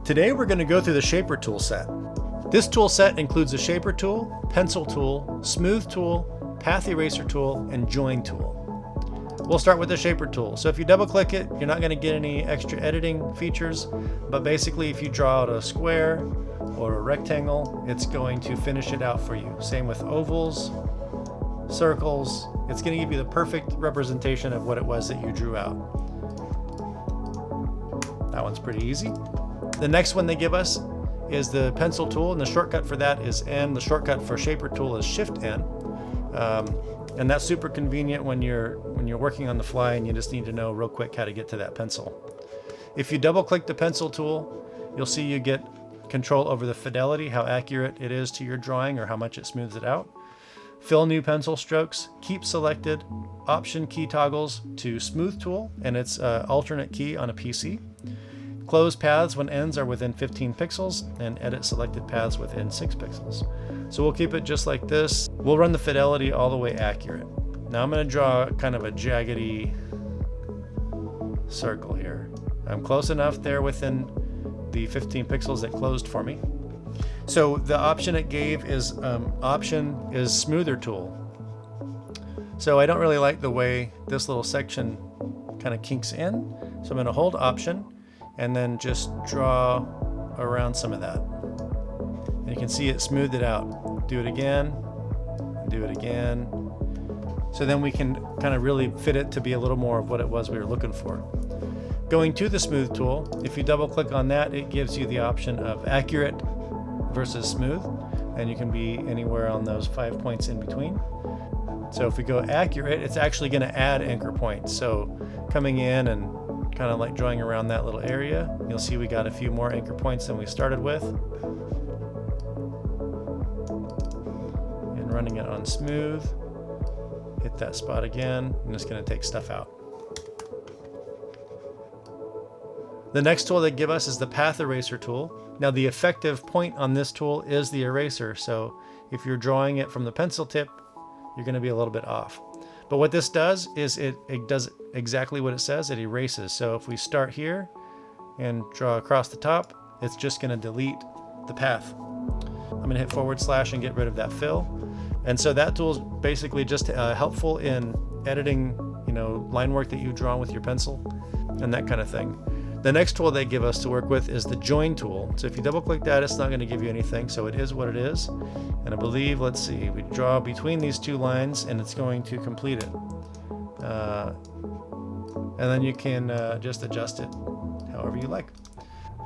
Today we're going to go through the shaper tool set. This tool set includes the shaper tool, pencil tool, smooth tool, path eraser tool, and join tool. We'll start with the shaper tool. So if you double click it, you're not going to get any extra editing features, but basically if you draw out a square or a rectangle, it's going to finish it out for you. Same with ovals, circles. It's going to give you the perfect representation of what it was that you drew out. That one's pretty easy. The next one they give us is the pencil tool, and the shortcut for that is N. The shortcut for shaper tool is Shift+N, and that's super convenient when you're working on the fly and you just need to know real quick how to get to that pencil. If you double click the pencil tool, you'll see you get control over the fidelity, how accurate it is to your drawing or how much it smooths it out. Fill new pencil strokes, keep selected, option key toggles to smooth tool, and it's alternate key on a PC. Close paths when ends are within 15 pixels, and edit selected paths within 6 pixels. So we'll keep it just like this. We'll run the fidelity all the way accurate. Now I'm going to draw kind of a jaggedy circle here. I'm close enough there within the 15 pixels that closed for me. So the option it gave is option is smoother tool. So I don't really like the way this little section kind of kinks in. So I'm going to hold option and then just draw around some of that. And you can see it smoothed it out. Do it again, and do it again. So then we can kind of really fit it to be a little more of what it was we were looking for. Going to the smooth tool, if you double click on that, it gives you the option of accurate versus smooth, and you can be anywhere on those 5 points in between. So if we go accurate, it's actually going to add anchor points. So coming in and kind of like drawing around that little area, you'll see we got a few more anchor points than we started with. And running it on smooth, hit that spot again. I'm just going to take stuff out. The next tool they give us is the path eraser tool. Now the effective point on this tool is the eraser, so if you're drawing it from the pencil tip, you're going to be a little bit off. But what this does is it does exactly what it says, it erases. So if we start here and draw across the top, it's just going to delete the path. I'm going to hit / and get rid of that fill. And so that tool is basically just helpful in editing, line work that you've drawn with your pencil and that kind of thing. The next tool they give us to work with is the join tool. So if you double click that, it's not going to give you anything, so it is what it is. And I believe, let's see, we draw between these two lines and it's going to complete it. And then you can just adjust it however you like.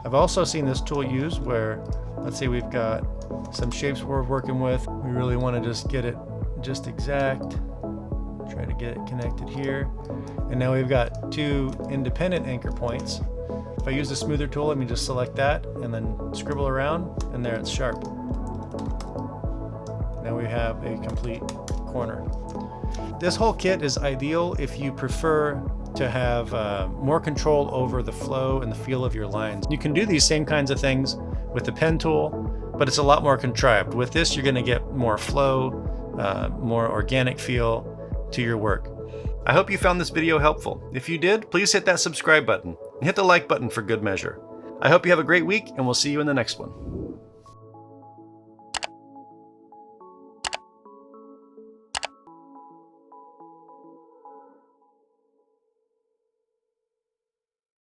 I've also seen this tool used where, let's say we've got some shapes we're working with. We really want to just get it just exact. Try to get it connected here. And now we've got two independent anchor points. If I use the smoother tool, let me just select that and then scribble around, and there it's sharp. Now we have a complete corner. This whole kit is ideal if you prefer to have more control over the flow and the feel of your lines. You can do these same kinds of things with the pen tool, but it's a lot more contrived. With this, you're going to get more flow, more organic feel to your work. I hope you found this video helpful. If you did, please hit that subscribe button and hit the like button for good measure. I hope you have a great week, and we'll see you in the next one.